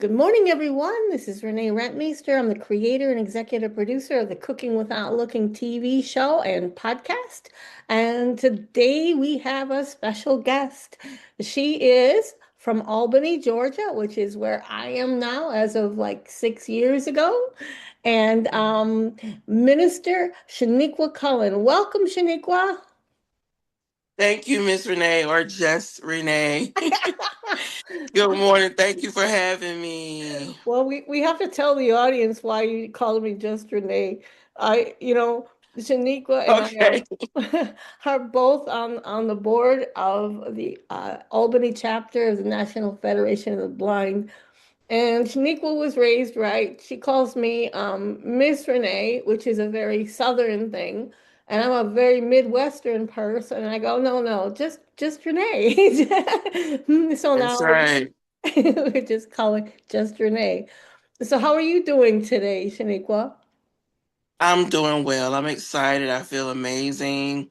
Good morning, everyone. This is Renee Rentmeester. I'm the creator and executive producer of the Cooking Without Looking TV show and podcast. And today we have a special guest. She is from Albany, Georgia, which is where I am now as of like 6 years ago. And Minister Shenequa Cullen. Welcome, Shenequa. Thank you, Miss Renee, or just Renee. Good morning. Thank you for having me. Well, we have to tell the audience why you called me just Renee. Shaniqua and I Okay. are both on the board of the Albany chapter of the National Federation of the Blind. And Shaniqua was raised right. She calls me Miss Renee, which is a very Southern thing. And I'm a very Midwestern person. And I go, no, no, just Renee. So That's now right. we're just calling just Renee. So how are you doing today, Shaniqua? I'm doing well. I'm excited. I feel amazing.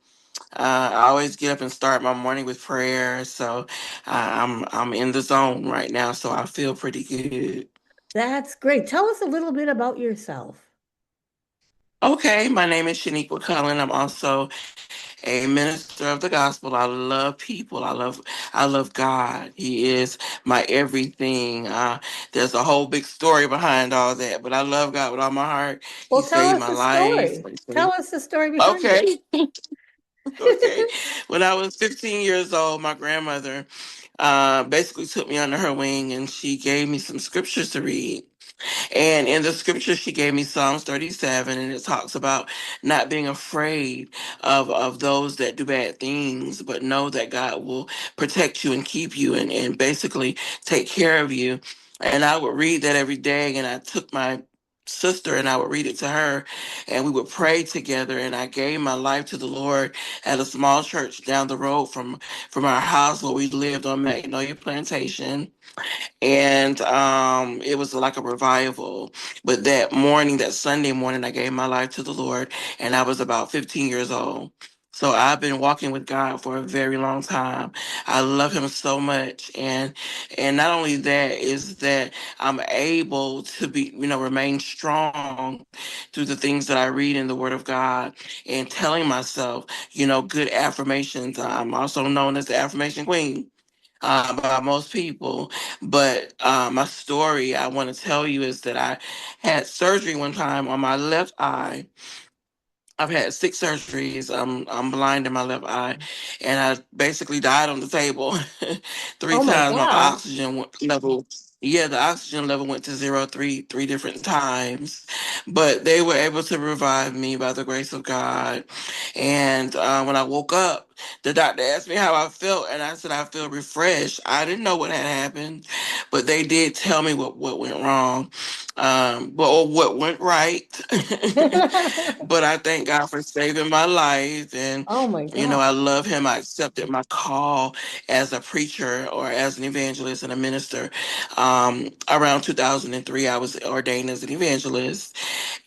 I always get up and start my morning with prayer, so I'm in the zone right now. So I feel pretty good. That's great. Tell us a little bit about yourself. Okay, my name is Shenequa Cullen. I'm also a minister of the gospel. I love people. I love God. He is my everything. There's a whole big story behind all that, but I love God with all my heart. He Well, tell saved us my the life. story. Tell us the story behind it. Okay. Okay. When I was 15 years old, my grandmother basically took me under her wing and she gave me some scriptures to read. And in the scripture, she gave me Psalms 37, and it talks about not being afraid of those that do bad things, but know that God will protect you and keep you and basically take care of you. And I would read that every day, and I took my sister and I would read it to her, and we would pray together. And I gave my life to the Lord at a small church down the road from our house where we lived on Magnolia Plantation, and it was like a revival. But that morning, that Sunday morning, I gave my life to the Lord, and I was about 15 years old. So I've been walking with God for a very long time. I love Him so much, and not only that is that I'm able to be, remain strong through the things that I read in the Word of God and telling myself, good affirmations. I'm also known as the Affirmation Queen by most people. But my story I want to tell you is that I had surgery one time on my left eye. I've had 6 surgeries. I'm blind in my left eye, and I basically died on the table three Oh my times. My God. level, yeah, the oxygen level went to zero three different times, but they were able to revive me by the grace of God. And when I woke up, the doctor asked me how I felt, and I said I feel refreshed. I didn't know what had happened, but they did tell me what went wrong, or what went right. But I thank God for saving my life. And, Oh my I God. love Him. I accepted my call as a preacher or as an evangelist and a minister. Around 2003, I was ordained as an evangelist.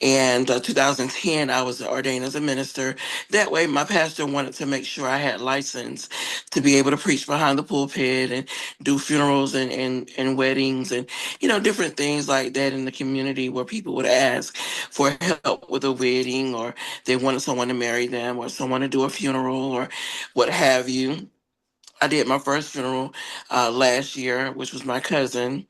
And 2010, I was ordained as a minister. That way, my pastor wanted to make sure I had license to be able to preach behind the pulpit and do funerals and weddings and, different things like that in the community where people would ask for help with a wedding, or they wanted someone to marry them or someone to do a funeral or what have you. I did my first funeral last year, which was my cousin.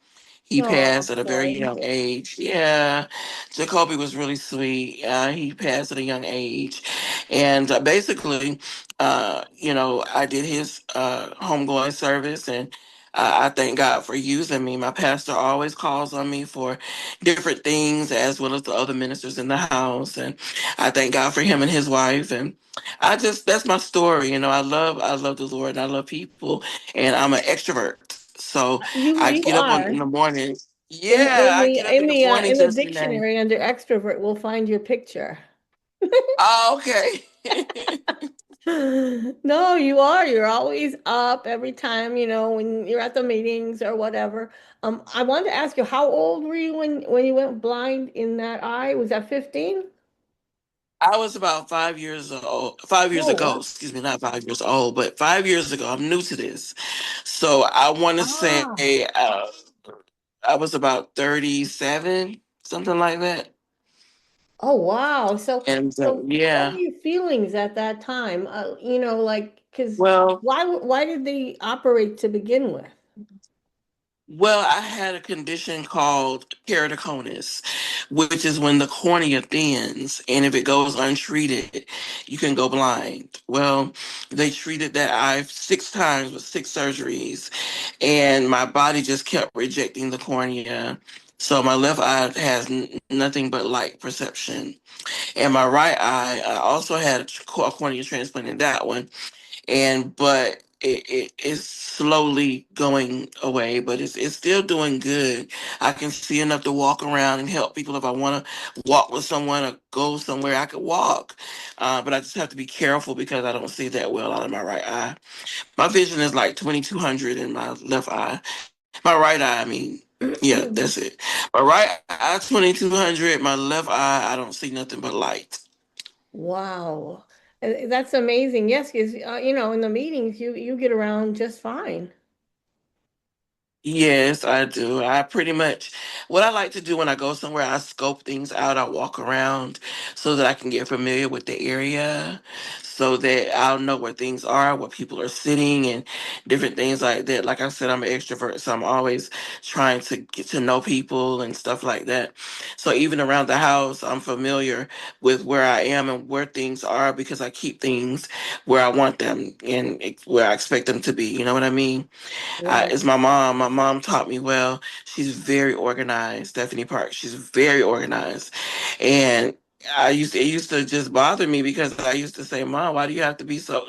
He Oh, passed at a very sorry. young age. Yeah, Jacoby was really sweet. He passed at a young age, and basically, I did his homegoing service, and I thank God for using me. My pastor always calls on me for different things, as well as the other ministers in the house, and I thank God for him and his wife, and that's my story. I love the Lord and I love people, and I'm an extrovert. So You I you get up in are. the morning. In Yeah, I get up in the morning in the just Renee. dictionary under extrovert, we'll find your picture. Oh, okay. No, you are. You're always up every time, when you're at the meetings or whatever. I wanted to ask you, how old were you when you went blind in that eye? Was that 15? I was about 5 years old, 5 years Oh, ago, wow. excuse me, not 5 years old, but 5 years ago. I'm new to this. So I want to say Ah, I was about 37, something like that. Oh wow. So And what were yeah, your feelings at that time? Like because well, why did they operate to begin with? I had a condition called keratoconus, which is when the cornea thins, and if it goes untreated, you can go blind. Well, they treated that eye 6 times with 6 surgeries, and my body just kept rejecting the cornea. So my left eye has nothing but light perception, and my right eye, I also had a cornea transplant in that one, and but it is slowly going away, but it's still doing good. I can see enough to walk around and help people if I want to walk with someone or go somewhere. I could walk, but I just have to be careful because I don't see that well out of my right eye. My vision is like 2200 in my left eye. My right eye, I mean. Yeah, that's it. My right eye 2200. My left eye, I don't see nothing but light. Wow. That's amazing. Yes, because in the meetings you get around just fine. Yes, I do. I pretty much, what I like to do when I go somewhere, I scope things out. I walk around so that I can get familiar with the area, so that I'll know where things are, where people are sitting, and different things like that. Like I said, I'm an extrovert, so I'm always trying to get to know people and stuff like that. So even around the house, I'm familiar with where I am and where things are because I keep things where I want them and where I expect them to be. You know what I mean? Right. It's my mom. My mom taught me well. She's very organized, Stephanie Park. She's very organized. And it used to just bother me because I used to say, Mom, why do you have to be so,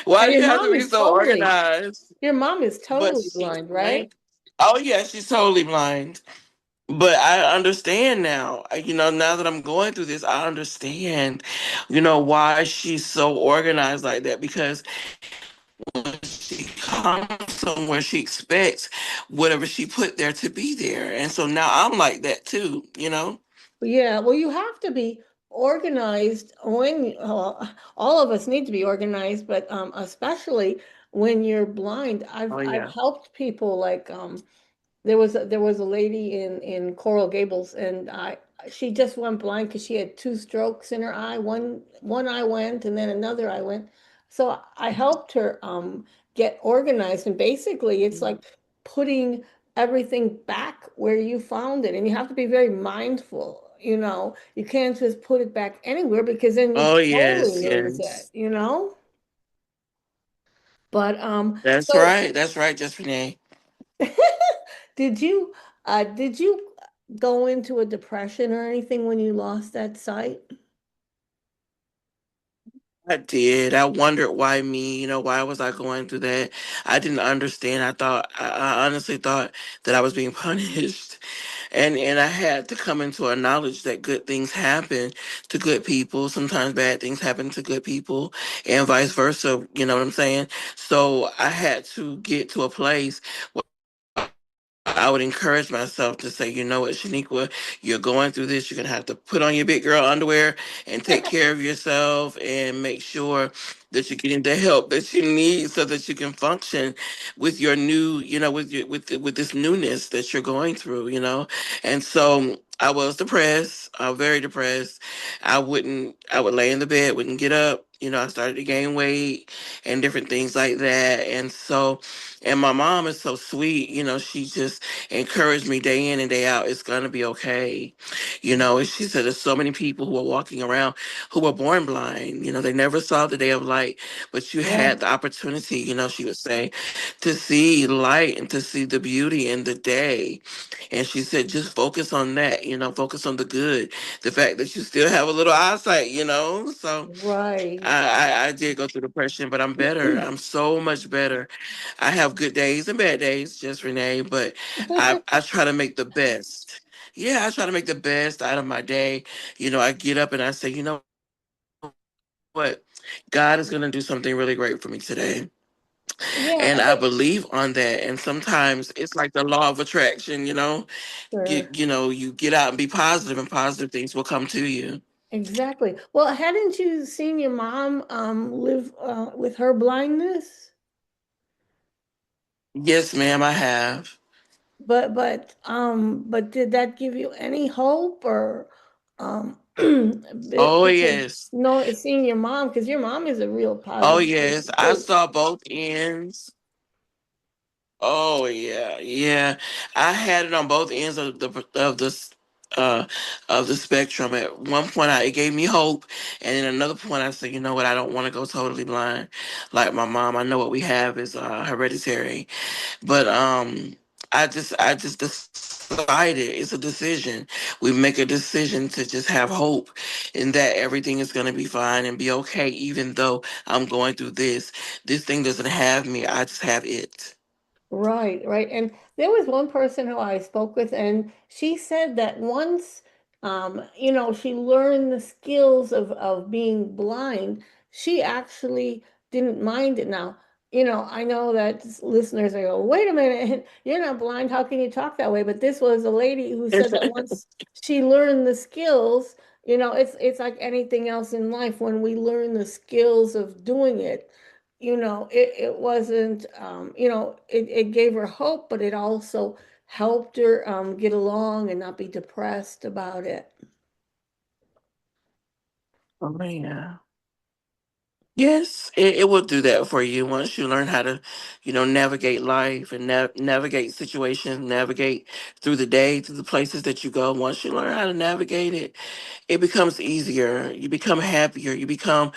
why And do your you have to mom be is so totally organized? your mom is But totally she's blind, right? blind. Oh, yeah, she's totally blind. But I understand now, now that I'm going through this, I understand, why she's so organized like that because when she comes somewhere, she expects whatever she put there to be there. And so now I'm like that too. Yeah, well, you have to be organized when all of us need to be organized, but especially when you're blind. I've Oh, I've yeah. helped people like there was a lady in Coral Gables, and I she just went blind because she had two strokes in her eye. One eye went, and then another eye went. So I helped her get organized, and basically it's like putting everything back where you found it, and you have to be very mindful. You can't just put it back anywhere because then you Oh, totally yes, lose it. yes. But That's so right. That's right, just Renee. did you go into a depression or anything when you lost that sight? I did. I wondered why me, why was I going through that? I didn't understand. I honestly thought that I was being punished. And I had to come into a knowledge that good things happen to good people. Sometimes bad things happen to good people and vice versa. You know what I'm saying? So I had to get to a place I would encourage myself to say, you know what, Shaniqua, you're going through this. You're going to have to put on your big girl underwear and take care of yourself and make sure that you're getting the help that you need so that you can function with your new, with this newness that you're going through. And so I was depressed, very depressed. I would lay in the bed, wouldn't get up. I started to gain weight and different things like that. And my mom is so sweet. She just encouraged me day in and day out. It's going to be okay. And she said there's so many people who are walking around who were born blind. They never saw the day of light, but you Yeah, had the opportunity, she would say, to see light and to see the beauty in the day. And she said, just focus on that, focus on the good, the fact that you still have a little eyesight. So right. I did go through depression, but I'm better. I'm so much better. I have good days and bad days, just Renee, but I try to make the best. Yeah, I try to make the best out of my day. I get up and I say, you know what? God is going to do something really great for me today. Yeah, And I believe on that. And sometimes it's like the law of attraction. sure. You get out and be positive, and positive things will come to you. Exactly. Well, hadn't you seen your mom live with her blindness? Yes, ma'am, I have. but did that give you any hope or Oh because yes. no, seeing your mom, because your mom is a real Oh positive yes. person I too. saw both ends. Oh yeah, yeah. I had it on both ends uh of the spectrum. At one point, it gave me hope, and then another point, I said, you know what? I don't want to go totally blind, like my mom. I know what we have is hereditary, but I just decided it's a decision. We make a decision to just have hope, and that everything is gonna be fine and be okay, even though I'm going through this. This thing doesn't have me. I just have it. Right, right. And there was one person who I spoke with, and she said that once, she learned the skills of being blind, she actually didn't mind it now. I know that listeners are go, wait a minute, you're not blind. How can you talk that way? But this was a lady who said that once she learned the skills, it's like anything else in life. When we learn the skills of doing it, it wasn't, it gave her hope, but it also helped her get along and not be depressed about it. Oh yeah. Yes, it will do that for you once you learn how to, navigate life and navigate situations, navigate through the day, through the places that you go. Once you learn how to navigate it, it becomes easier. You become happier. You become,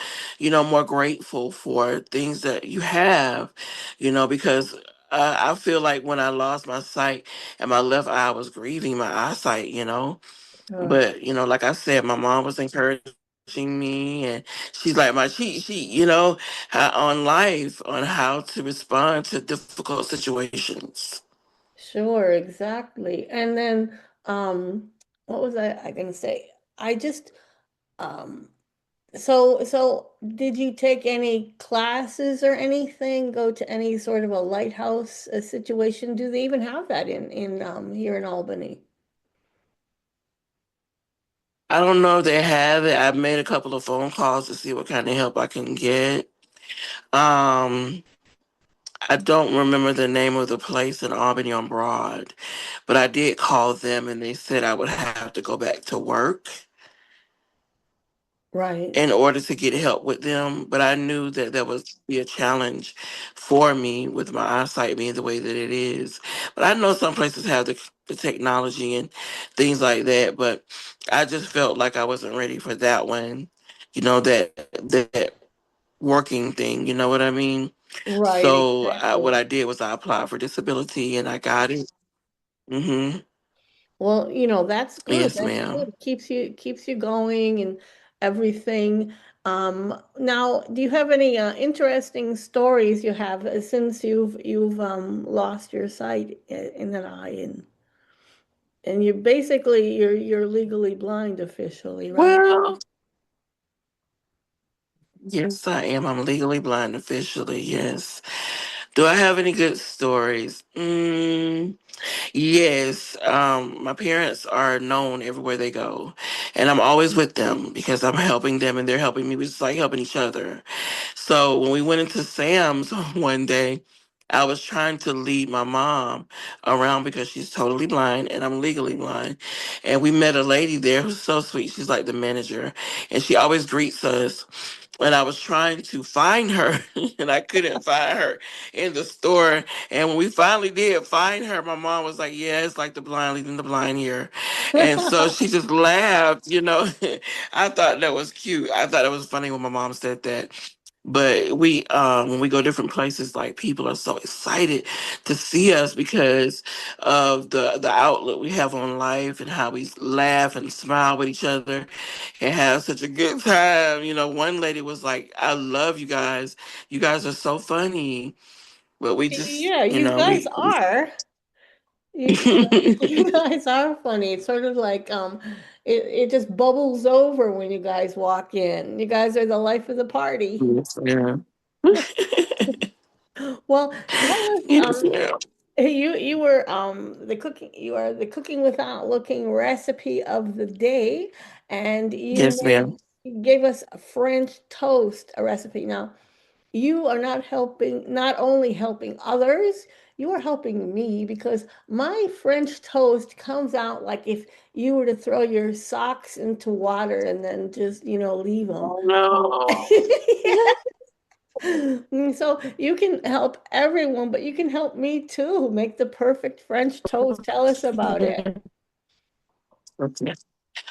more grateful for things that you have, because I feel like when I lost my sight and my left eye, I was grieving my eyesight. Uh, But like I said, my mom was encouraging me, and she's like my cheat sheet, on life, on how to respond to difficult situations. sure, exactly. And then, what was I gonna say? I just, um, so did you take any classes or anything? Go to any sort of a lighthouse situation? Do they even have that in here in Albany? I don't know if they have it. I've made a couple of phone calls to see what kind of help I can get. Um, I don't remember the name of the place in Albany on Broad, but I did call them and they said I would have to go back to work Right, in order to get help with them. But I knew that that was be a challenge for me with my eyesight being the way that it is. But I know some places have the technology and things like that. But I just felt like I wasn't ready for that one. That working thing. You know what I mean? right, So what exactly. I did was I applied for disability and I got it. Hmm. Well, that's good. Yes, That's ma'am. good. Keeps you going and everything. Now, do you have any interesting stories you have since you've lost your sight in an eye and you're legally blind officially, right? Well, yes, I am. I'm legally blind officially. Yes. Do I have any good stories? Yes. My parents are known everywhere they go, and I'm always with them because I'm helping them and they're helping me. We just like helping each other. So when we went into Sam's one day, I was trying to lead my mom around because she's totally blind and I'm legally blind. And we met a lady there who's so sweet. She's like the manager, and she always greets us. And I was trying to find her, and I couldn't find her in the store. And when we finally did find her, my mom was like, "Yeah, it's like the blind leading the blind here," and so she just laughed. I thought that was cute. I thought it was funny when my mom said that. But when we go different places, like people are so excited to see us because of the outlook we have on life and how we laugh and smile with each other and have such a good time. One lady was like, "I love you guys. You guys are so funny." But we just, Yeah, you guys are. You guys are funny. It's sort of like it just bubbles over when you guys walk in. You guys are the life of the party. yes, yeah. Well, tell us, Yes, ma'am. you were the cooking you are the cooking without looking recipe of the day, and Yes, ma'am. you gave us a French toast, a recipe. Now, you are not only helping others, you are helping me because my French toast comes out like if you were to throw your socks into water and then just, leave them. Oh no. So you can help everyone, but you can help me too. Make the perfect French toast. Tell us about it. Okay.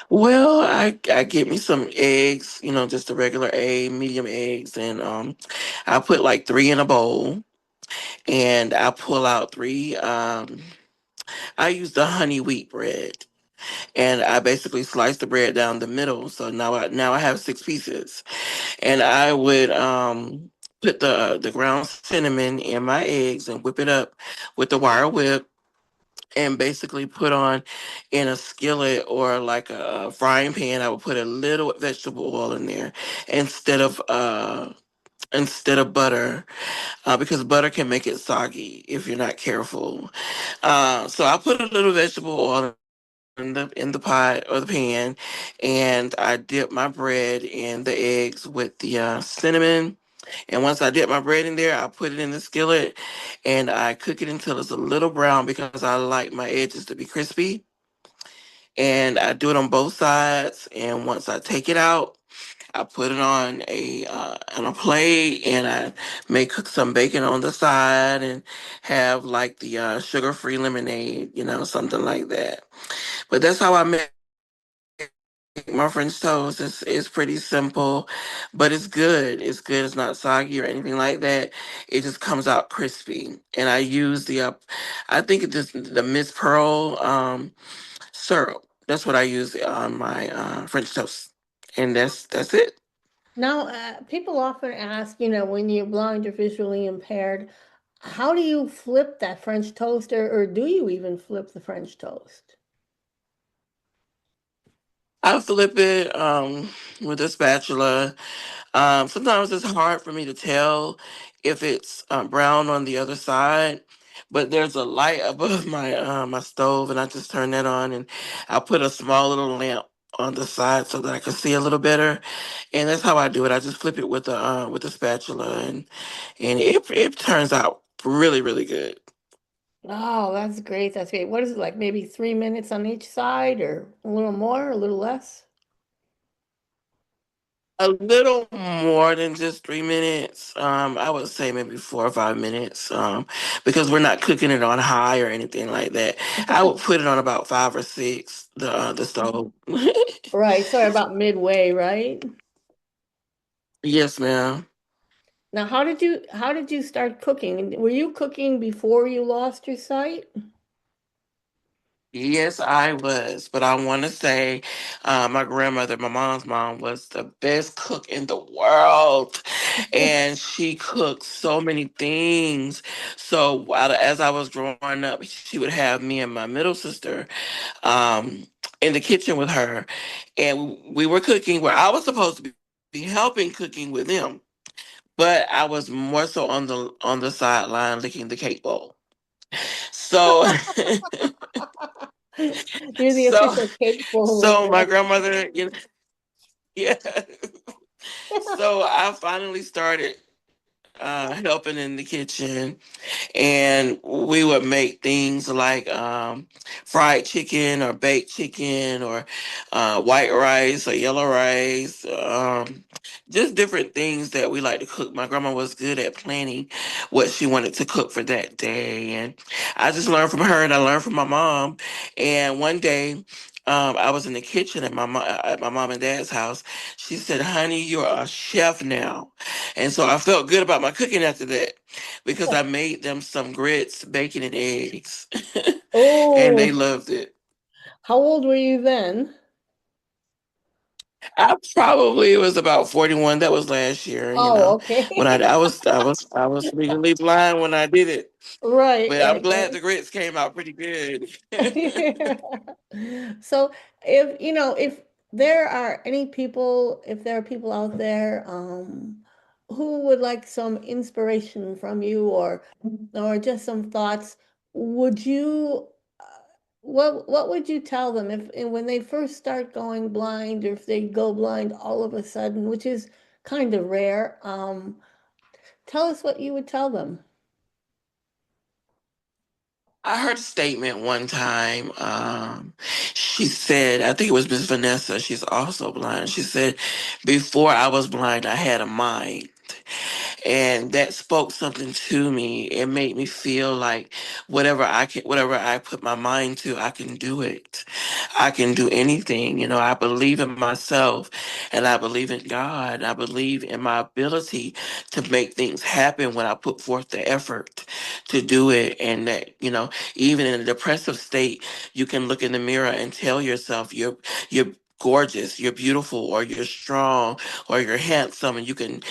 Well, I get me some eggs, just a regular egg, medium eggs, and I put like three in a bowl, and I pull out three. I use the honey wheat bread, and I basically slice the bread down the middle. So now I have six pieces, and I would put the ground cinnamon in my eggs and whip it up with the wire whip, and basically put on in a skillet or like a frying pan. I would put a little vegetable oil in there instead of butter, because butter can make it soggy if you're not careful. So I put a little vegetable oil in the pot or the pan, and I dip my bread in the eggs with the cinnamon. And once I dip my bread in there, I put it in the skillet, and I cook it until it's a little brown because I like my edges to be crispy. And I do it on both sides. And once I take it out, I put it on a plate, and I may cook some bacon on the side and have like the sugar-free lemonade, something like that. But that's how I make my French toast. It's pretty simple, but it's good. It's good. It's not soggy or anything like that. It just comes out crispy. And I use I think it's just the Miss Pearl syrup. That's what I use on my French toast, and that's it. Now, people often ask, when you're blind or visually impaired, how do you flip that French toast, or do you even flip the French toast? I flip it with a spatula. Sometimes it's hard for me to tell if it's brown on the other side, but there's a light above my stove, and I just turn that on, and I put a small little lamp on the side so that I can see a little better, and that's how I do it. I just flip it with the spatula, and it turns out really really good. Oh, that's great. That's great. What is it like? Maybe 3 minutes on each side, or a little more, a little less? A little more than just 3 minutes. I would say maybe 4 or 5 minutes. Because we're not cooking it on high or anything like that. I would put it on about five or six, the stove. Right. So about midway, right? Yes, ma'am. Now, how did you start cooking? Were you cooking before you lost your sight? Yes, I was, but I want to say, my grandmother, my mom's mom, was the best cook in the world, and she cooked so many things. So as I was growing up, she would have me and my middle sister, in the kitchen with her, and we were cooking where I was supposed to be helping cooking with them, but I was more so on the sideline licking the cake bowl. So. You're the So, official cake bowl so licker. my grandmother, yeah. So I finally started helping in the kitchen, and we would make things like fried chicken or baked chicken or white rice or yellow rice, just different things that we like to cook. My grandma was good at planning what she wanted to cook for that day, and I just learned from her, and I learned from my mom. And one day, I was in the kitchen at my mom and dad's house. She said, "Honey, you're a chef now," and so I felt good about my cooking after that because I made them some grits, bacon, and eggs, and they Oh, loved it. how old were you then? I probably was about 41. That was last year, Oh, when okay. I was legally blind when I did it. Right, But I'm right, glad right. the grits came out pretty good. So if there are any people, if there are people out there who would like some inspiration from you or just some thoughts, would you what would you tell them if and when they first start going blind or if they go blind all of a sudden, which is kind of rare, tell us what you would tell them. I heard a statement one time. She said, I think it was Miss Vanessa. She's also blind. She said, "Before I was blind, I had a mind." And that spoke something to me. It made me feel like whatever I put my mind to, I can do it. I can do anything. I believe in myself, and I believe in God. I believe in my ability to make things happen when I put forth the effort to do it. And that, even in a depressive state, you can look in the mirror and tell yourself you're gorgeous, you're beautiful, or you're strong, or you're handsome, and you can,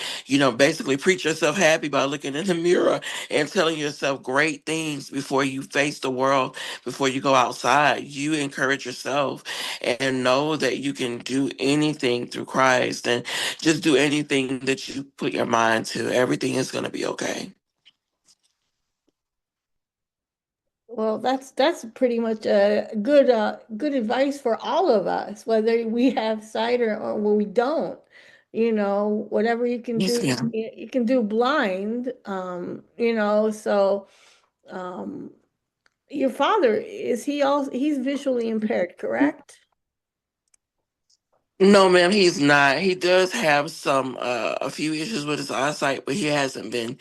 basically preach yourself happy by looking in the mirror and telling yourself great things before you face the world, before you go outside. You encourage yourself and know that you can do anything through Christ, and just do anything that you put your mind to. Everything is going to be okay. Well, that's pretty much a good advice for all of us, whether we have sight or we don't. Whatever you can Yes, do, ma'am. you can do blind. So um, your father, is he also he's visually impaired, correct? No, ma'am, he's not. He does have a few issues with his eyesight, but he hasn't been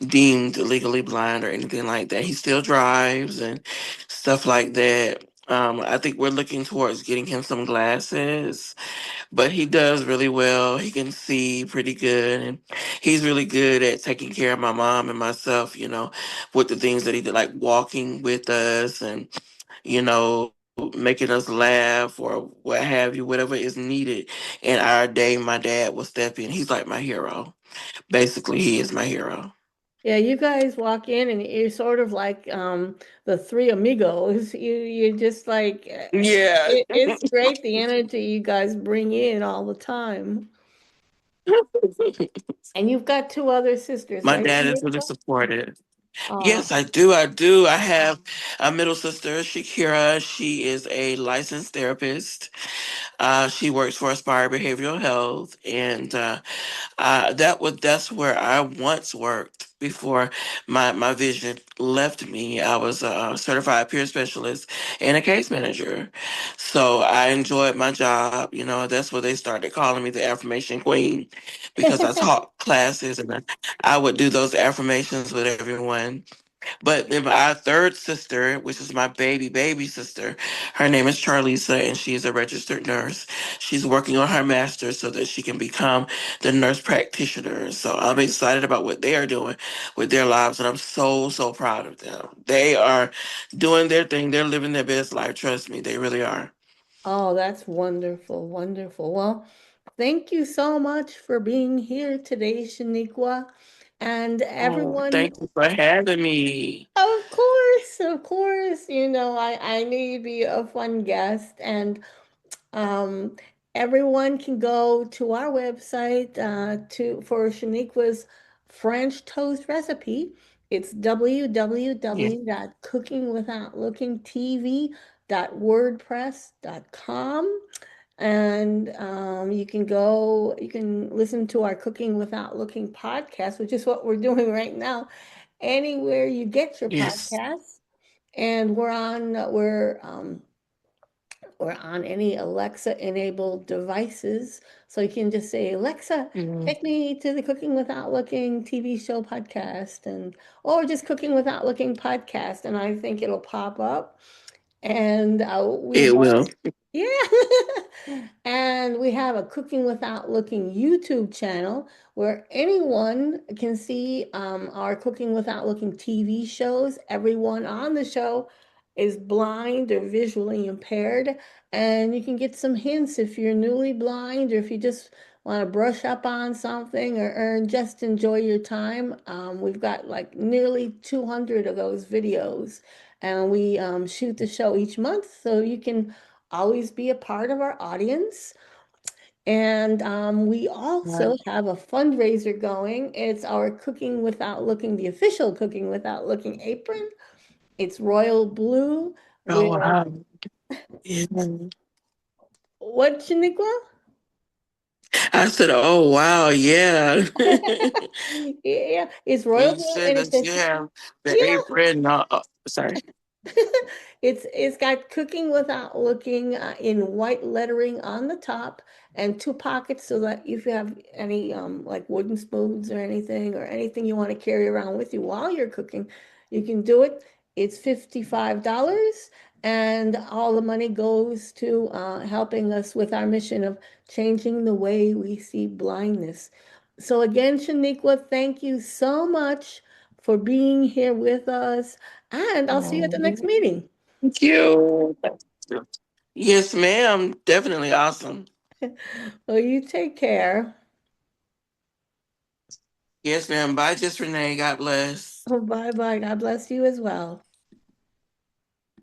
deemed legally blind or anything like that. He still drives and stuff like that. I think we're looking towards getting him some glasses, but he does really well. He can see pretty good, and he's really good at taking care of my mom and myself, with the things that he did, like walking with us and, making us laugh or what have you, whatever is needed in our day. My dad will step in. He's like my hero. Basically, he is my hero. Yeah, you guys walk in and you're sort of like the three amigos. You're just like Yeah. it's great the energy you guys bring in all the time. And you've got two other sisters, My right, dad is really Shenequa? supportive. Oh, Yes, I do. I do. I have a middle sister, Shakira. She is a licensed therapist. She works for Aspire Behavioral Health, and that's where I once worked before my vision left me. I was a certified peer specialist and a case manager, so I enjoyed my job. That's where they started calling me the Affirmation Queen, because I taught classes and I would do those affirmations with everyone. But then our third sister, which is my baby sister, her name is Charlisa, and she's a registered nurse. She's working on her master's so that she can become the nurse practitioner. So I'm excited about what they are doing with their lives, and I'm so, so proud of them. They are doing their thing. They're living their best life. Trust me, they really are. oh, that's wonderful, wonderful. Well, thank you so much for being here today, Shaniqua. And Oh, everyone, thank you for having me. of course, I knew you'd be a fun guest. And Um, everyone can go to our website for Shaniqua's French toast recipe. It's Yes, www.cookingwithoutlookingtv.wordpress.com. And you can listen to our Cooking Without Looking podcast, which is what we're doing right now, anywhere you get your yes. podcasts. And we're on any Alexa enabled devices. So you can just say, Alexa, Mhm. take me to the Cooking Without Looking TV show podcast, or just Cooking Without Looking podcast. And I think it'll pop up. And we It will. yeah. And we have a Cooking Without Looking YouTube channel where anyone can see our Cooking Without Looking TV shows. Everyone on the show is blind or visually impaired, and you can get some hints if you're newly blind or if you just want to brush up on something or just enjoy your time. We've got like nearly 200 of those videos, and we shoot the show each month, so you can always be a part of our audience. And we also have a fundraiser going. It's our Cooking Without Looking, the official Cooking Without Looking apron. It's royal blue Oh, with wow. Yeah. what, Shaniqua? I said, "Oh wow, yeah." Yeah, it's royal You blue said and it that says, you have the yeah, apron. Sorry. It's got cooking without looking in white lettering on the top and two pockets so that if you have any like wooden spoons or anything you want to carry around with you while you're cooking, you can do it. It's $55 and all the money goes to helping us with our mission of changing the way we see blindness. So again, Shaniqua, thank you so much for being here with us. And I'll see you at the next Oh, meeting. thank you. Yes, ma'am. Definitely awesome. Well, you take care. Yes, ma'am. Bye, just Renee. God bless. Oh, bye bye. God bless you as well.